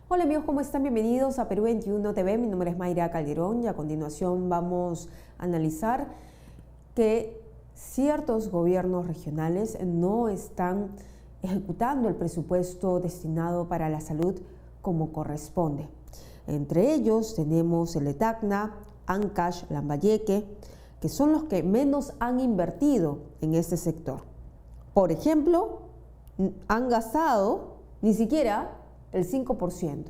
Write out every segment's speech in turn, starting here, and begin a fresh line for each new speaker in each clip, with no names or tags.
Hola amigos, ¿cómo están? Bienvenidos a Perú 21 TV. Mi nombre es Mayra Calderón y a continuación vamos a analizar que ciertos gobiernos regionales no están ejecutando el presupuesto destinado para la salud como corresponde. Entre ellos tenemos el de Tacna, Ancash, Lambayeque, que son los que menos han invertido en este sector. Por ejemplo, han gastado ni siquiera el 5%.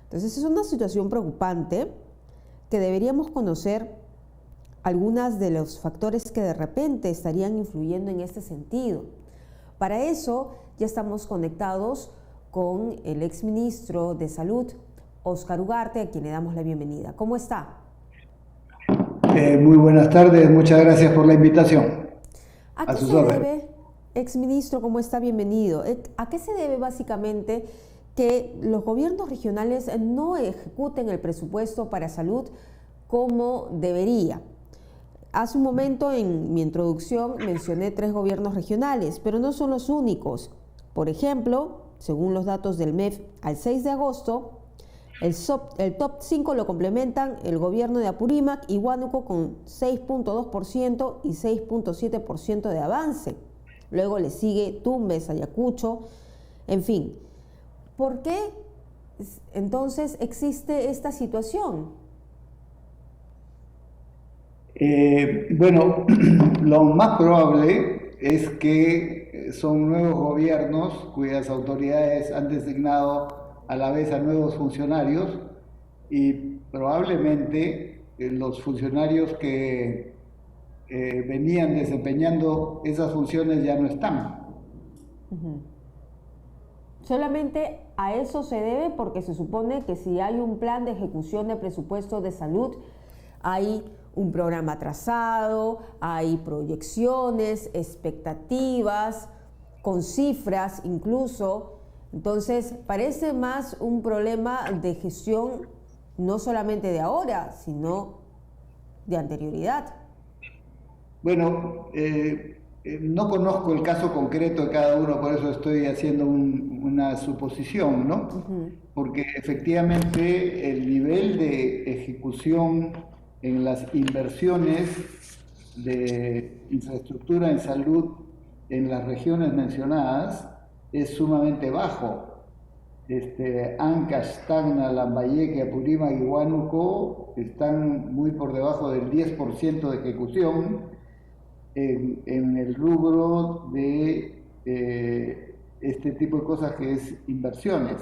Entonces es una situación preocupante que deberíamos conocer algunos de los factores que de repente estarían influyendo en este sentido. Para eso ya estamos conectados con el exministro de Salud, Óscar Ugarte, a quien le damos la bienvenida. ¿Cómo está?
Muy buenas tardes, muchas gracias por la invitación.
¿A
A
qué
sus
se
órdenes.
debe, exministro, cómo está? Bienvenido? ¿A qué se debe básicamente que los gobiernos regionales no ejecuten el presupuesto para salud como debería? Hace un momento en mi introducción mencioné 3 gobiernos regionales, pero no son los únicos. Por ejemplo, según los datos del MEF al 6 de agosto, el top 5 lo complementan el gobierno de Apurímac y Huánuco con 6.2% y 6.7% de avance. Luego le sigue Tumbes, Ayacucho, en fin. ¿Por qué entonces existe esta situación?
Bueno, lo más probable es que son nuevos gobiernos cuyas autoridades han designado a la vez a nuevos funcionarios y probablemente los funcionarios que venían desempeñando esas funciones ya no están.
Solamente a eso se debe porque se supone que si hay un plan de ejecución de presupuesto de salud, hay un programa trazado, hay proyecciones, expectativas, con cifras incluso. Entonces, parece más un problema de gestión no solamente de ahora, sino de anterioridad.
Bueno, no conozco el caso concreto de cada uno, por eso estoy haciendo una suposición, ¿no? Porque efectivamente el nivel de ejecución en las inversiones de infraestructura en salud en las regiones mencionadas es sumamente bajo. Ancash, Tacna, Lambayeque, Apurímac y Huánuco están muy por debajo del 10% de ejecución en el rubro de este tipo de cosas que es inversiones.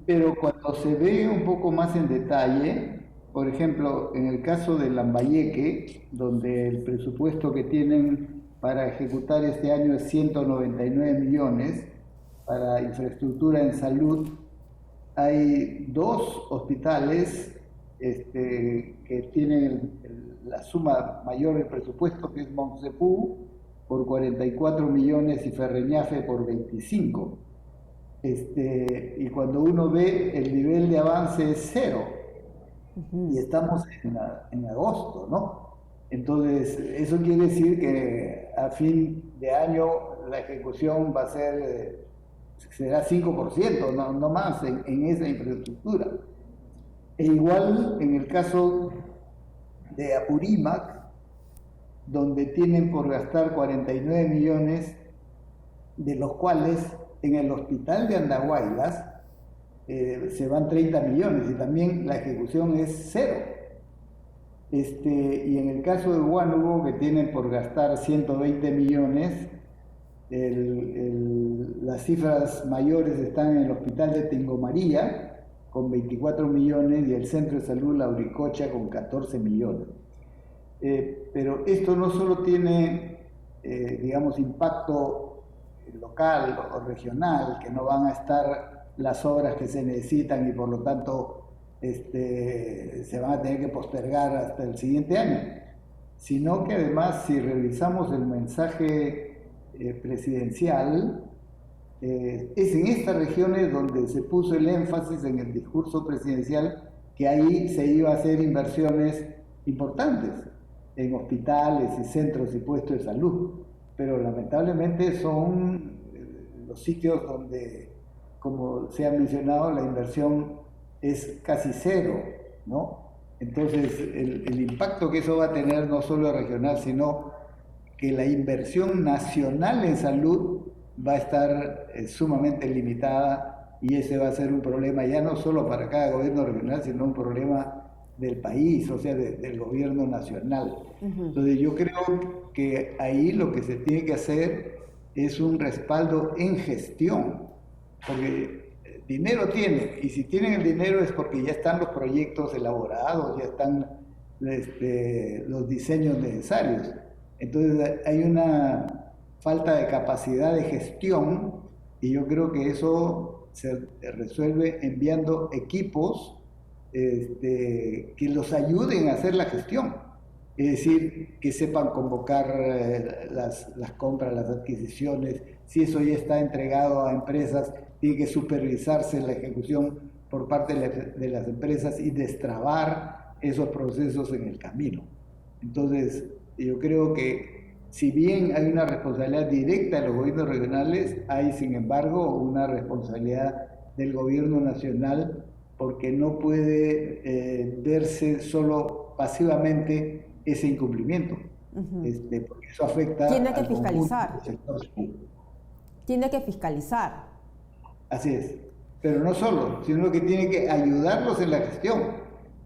Pero cuando se ve un poco más en detalle, por ejemplo, en el caso de Lambayeque, donde el presupuesto que tienen para ejecutar este año es 199 millones para infraestructura en salud, hay 2 hospitales que tienen la suma mayor del presupuesto, que es Montsepú por 44 millones y Ferreñafe por 25. Y cuando uno ve el nivel de avance es cero y estamos en agosto, ¿no? Entonces, eso quiere decir que a fin de año la ejecución va a ser, será 5%, no más en esa infraestructura. E igual en el caso de Apurímac, donde tienen por gastar 49 millones, de los cuales en el hospital de Andahuaylas se van 30 millones y también la ejecución es cero. Y en el caso de Huánuco, que tienen por gastar 120 millones, las cifras mayores están en el hospital de Tingomaría con 24 millones y el centro de salud Lauricocha con 14 millones. Pero esto no solo tiene, digamos, impacto local o regional, que no van a estar las obras que se necesitan y por lo tanto se van a tener que postergar hasta el siguiente año, sino que además si revisamos el mensaje presidencial, es en estas regiones donde se puso el énfasis en el discurso presidencial que ahí se iba a hacer inversiones importantes en hospitales y centros y puestos de salud, pero lamentablemente son los sitios donde como se ha mencionado, la inversión es casi cero, ¿no? Entonces, el impacto que eso va a tener no solo regional, sino que la inversión nacional en salud va a estar sumamente limitada, y ese va a ser un problema ya no solo para cada gobierno regional, sino un problema del país, o sea, del gobierno nacional. Entonces yo creo que ahí lo que se tiene que hacer es un respaldo en gestión, porque dinero tiene, y si tienen el dinero es porque ya están los proyectos elaborados, ya están los diseños necesarios. Entonces hay una falta de capacidad de gestión, y yo creo que eso se resuelve enviando equipos que los ayuden a hacer la gestión. Es decir, que sepan convocar las compras, las adquisiciones. Si eso ya está entregado a empresas, tiene que supervisarse la ejecución por parte de las empresas y destrabar esos procesos en el camino. Entonces, yo creo que si bien hay una responsabilidad directa de los gobiernos regionales, hay sin embargo una responsabilidad del gobierno nacional, porque no puede verse solo pasivamente ese incumplimiento, porque eso afecta
Tiene que
al conjunto
fiscalizar.
del sector.
Tiene que fiscalizar.
Así es, pero no solo, sino que tiene que ayudarlos en la gestión.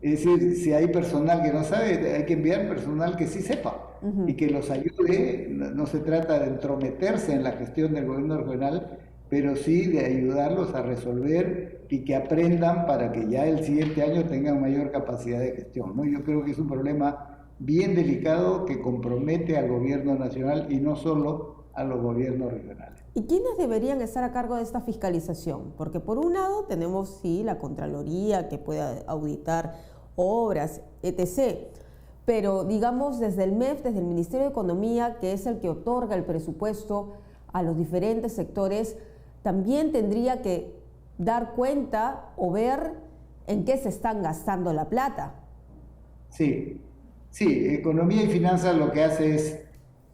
Es decir, si hay personal que no sabe, hay que enviar personal que sí sepa y que los ayude. No se trata de entrometerse en la gestión del gobierno regional, pero sí de ayudarlos a resolver y que aprendan para que ya el siguiente año tengan mayor capacidad de gestión, ¿no? Yo creo que es un problema bien delicado que compromete al gobierno nacional y no solo a los gobiernos regionales.
¿Y quiénes deberían estar a cargo de esta fiscalización? Porque por un lado tenemos, sí, la Contraloría que puede auditar obras, etc. Pero digamos desde el MEF, desde el Ministerio de Economía, que es el que otorga el presupuesto a los diferentes sectores, también tendría que dar cuenta o ver en qué se están gastando la plata.
Sí, sí, Economía y Finanzas lo que hace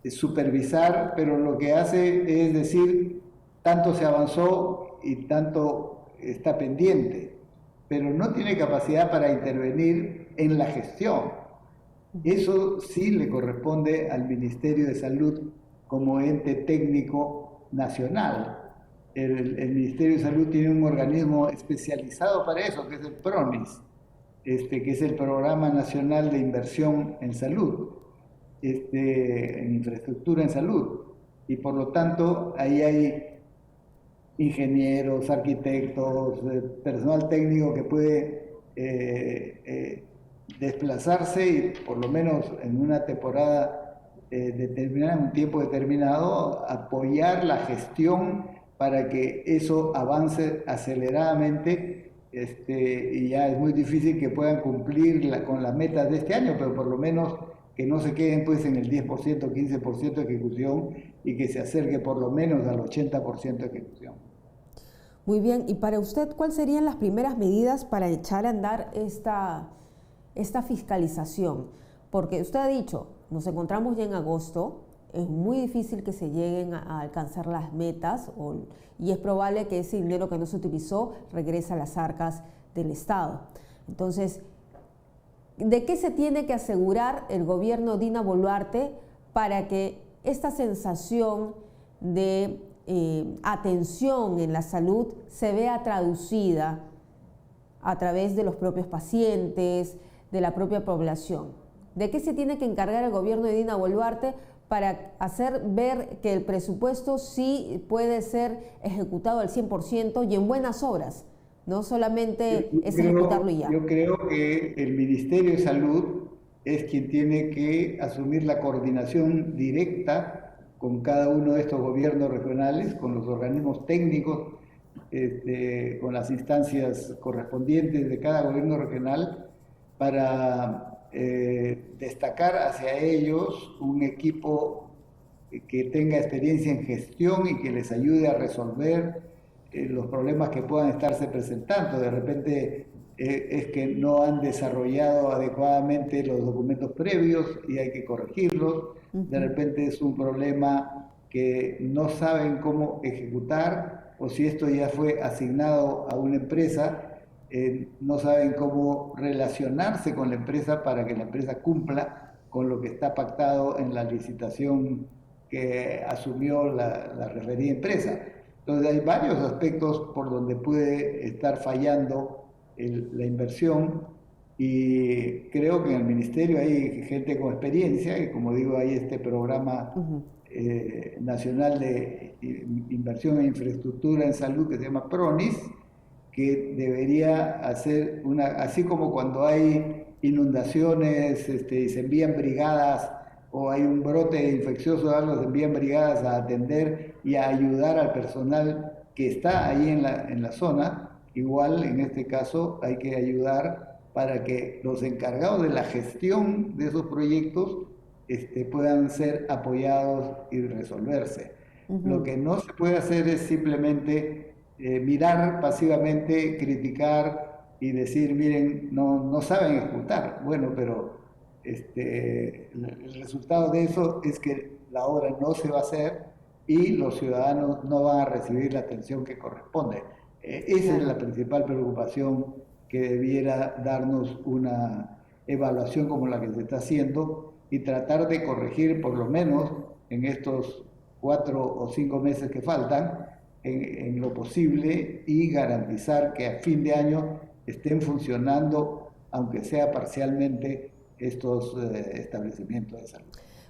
es supervisar, pero lo que hace es decir, tanto se avanzó y tanto está pendiente, pero no tiene capacidad para intervenir en la gestión. Eso sí le corresponde al Ministerio de Salud como ente técnico nacional. El Ministerio de Salud tiene un organismo especializado para eso, que es el PRONIS, que es el Programa Nacional de Inversión en Salud, en infraestructura en salud. Y por lo tanto, ahí hay ingenieros, arquitectos, personal técnico que puede desplazarse y por lo menos en una temporada determinada, en un tiempo determinado, apoyar la gestión para que eso avance aceleradamente, y ya es muy difícil que puedan cumplir con las metas de este año, pero por lo menos que no se queden pues en el 10%, 15% de ejecución y que se acerque por lo menos al 80% de ejecución.
Muy bien, y para usted, ¿cuáles serían las primeras medidas para echar a andar esta fiscalización? Porque usted ha dicho, nos encontramos ya en agosto, es muy difícil que se lleguen a alcanzar las metas y es probable que ese dinero que no se utilizó regrese a las arcas del Estado. Entonces, ¿de qué se tiene que asegurar el gobierno Dina Boluarte para que esta sensación de atención en la salud se vea traducida a través de los propios pacientes, de la propia población? ¿De qué se tiene que encargar el gobierno de Dina Boluarte para hacer ver que el presupuesto sí puede ser ejecutado al 100% y en buenas obras? No solamente es ejecutarlo y ya.
Yo creo que el Ministerio de Salud es quien tiene que asumir la coordinación directa con cada uno de estos gobiernos regionales, con los organismos técnicos, con las instancias correspondientes de cada gobierno regional, para destacar hacia ellos un equipo que tenga experiencia en gestión y que les ayude a resolver los problemas que puedan estarse presentando. De repente es que no han desarrollado adecuadamente los documentos previos y hay que corregirlos. De repente es un problema que no saben cómo ejecutar o si esto ya fue asignado a una empresa, no saben cómo relacionarse con la empresa para que la empresa cumpla con lo que está pactado en la licitación que asumió la referida empresa. Entonces hay varios aspectos por donde puede estar fallando la inversión, y creo que en el ministerio hay gente con experiencia, y como digo, hay este programa nacional de inversión en infraestructura en salud que se llama PRONIS, que debería hacer así como cuando hay inundaciones y se envían brigadas, o hay un brote infeccioso o algo, se envían brigadas a atender y a ayudar al personal que está ahí en la zona. Igual en este caso hay que ayudar para que los encargados de la gestión de esos proyectos puedan ser apoyados y resolverse. Lo que no se puede hacer es simplemente mirar pasivamente, criticar y decir, miren, no saben ejecutar. Bueno, pero el resultado de eso es que la obra no se va a hacer y los ciudadanos no van a recibir la atención que corresponde. Esa es la principal preocupación que debiera darnos una evaluación como la que se está haciendo, y tratar de corregir por lo menos en estos 4 o 5 meses que faltan, en lo posible, y garantizar que a fin de año estén funcionando, aunque sea parcialmente, estos establecimientos de salud.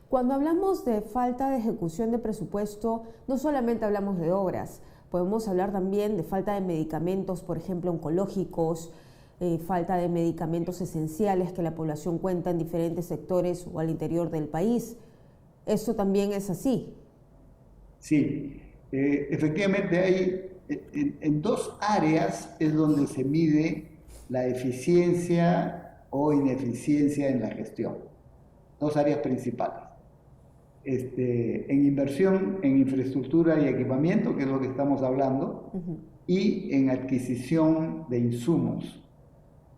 Cuando hablamos de falta de ejecución de presupuesto, no solamente hablamos de obras, podemos hablar también de falta de medicamentos, por ejemplo, oncológicos, falta de medicamentos esenciales que la población cuenta en diferentes sectores o al interior del país. ¿Eso también es así?
Sí, efectivamente hay, en 2 áreas es donde se mide la eficiencia o ineficiencia en la gestión. 2 áreas principales. En inversión en infraestructura y equipamiento, que es lo que estamos hablando, y en adquisición de insumos,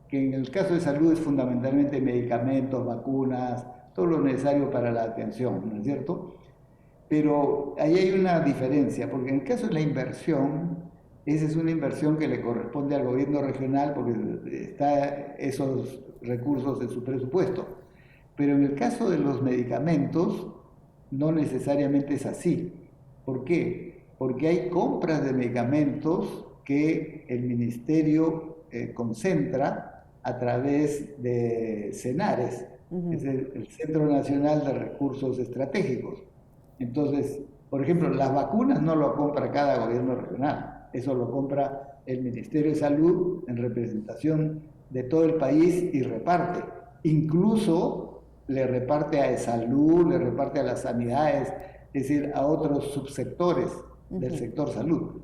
que en el caso de salud es fundamentalmente medicamentos, vacunas, todo lo necesario para la atención, ¿no es cierto? Pero ahí hay una diferencia, porque en el caso de la inversión, esa es una inversión que le corresponde al gobierno regional porque está esos recursos en su presupuesto. Pero en el caso de los medicamentos, no necesariamente es así. ¿Por qué? Porque hay compras de medicamentos que el ministerio concentra a través de CENARES, es el Centro Nacional de Recursos Estratégicos. Entonces, por ejemplo, las vacunas no lo compra cada gobierno regional, eso lo compra el Ministerio de Salud en representación de todo el país y reparte. Incluso le reparte a Salud, le reparte a las sanidades, es decir, a otros subsectores del sector salud.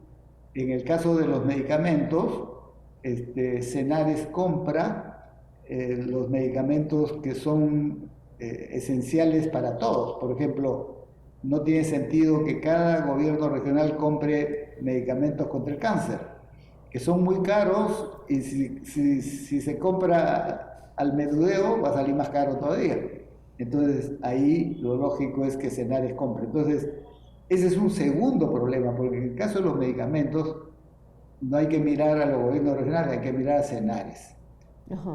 En el caso de los medicamentos, CENARES compra los medicamentos que son esenciales para todos. Por ejemplo, no tiene sentido que cada gobierno regional compre medicamentos contra el cáncer, que son muy caros, y si se compra al menudeo va a salir más caro todavía. Entonces ahí lo lógico es que CENARES compre. Entonces ese es un segundo problema, porque en el caso de los medicamentos no hay que mirar a los gobiernos regionales, hay que mirar a CENARES.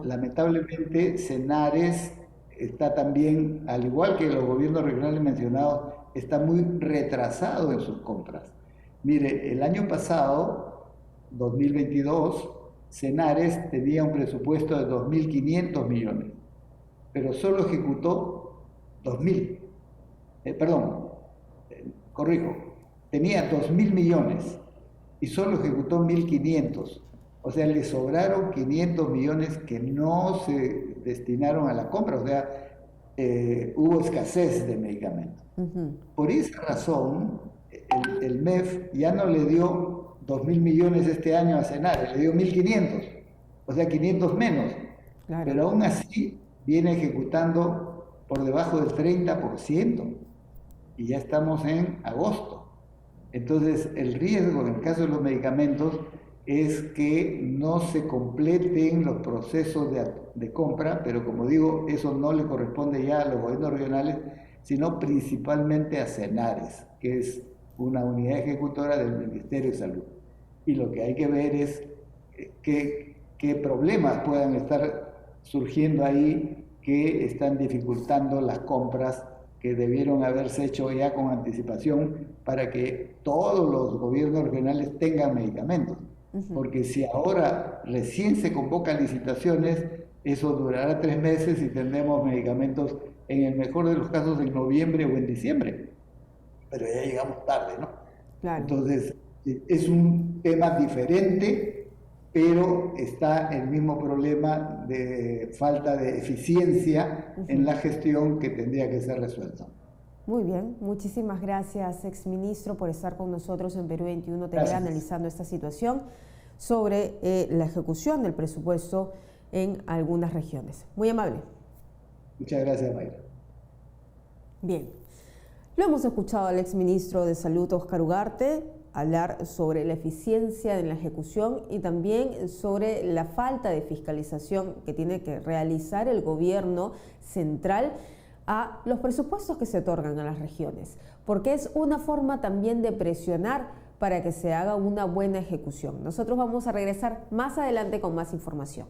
Lamentablemente CENARES está también, al igual que los gobiernos regionales mencionados, está muy retrasado en sus compras. Mire, el año pasado, 2022, CENARES tenía un presupuesto de 2.500 millones, pero solo ejecutó 2.000. Corrijo, tenía 2.000 millones y solo ejecutó 1.500. O sea, le sobraron 500 millones que no se destinaron a la compra. O sea, hubo escasez de medicamentos. Por esa razón, el MEF ya no le dio 2.000 millones este año a CENARES, le dio 1.500, o sea, 500 menos. Claro. Pero aún así viene ejecutando por debajo del 30%, y ya estamos en agosto. Entonces, el riesgo en el caso de los medicamentos es que no se completen los procesos de compra, pero como digo, eso no le corresponde ya a los gobiernos regionales, sino principalmente a CENARES, que es una unidad ejecutora del Ministerio de Salud. y lo que hay que ver es qué problemas puedan estar surgiendo ahí que están dificultando las compras que debieron haberse hecho ya con anticipación para que todos los gobiernos regionales tengan medicamentos. Porque si ahora recién se convocan licitaciones, eso durará 3 meses y tendremos medicamentos en el mejor de los casos en noviembre o en diciembre. Pero ya llegamos tarde, ¿no?
Claro.
Entonces, es un tema diferente, pero está el mismo problema de falta de eficiencia en la gestión que tendría que ser resuelta.
Muy bien, muchísimas gracias, exministro, por estar con nosotros en Perú 21 TV analizando esta situación sobre la ejecución del presupuesto en algunas regiones. Muy amable.
Muchas gracias, Mayra.
Bien, lo hemos escuchado al exministro de Salud, Óscar Ugarte, hablar sobre la eficiencia en la ejecución y también sobre la falta de fiscalización que tiene que realizar el gobierno central a los presupuestos que se otorgan a las regiones, porque es una forma también de presionar para que se haga una buena ejecución. Nosotros vamos a regresar más adelante con más información.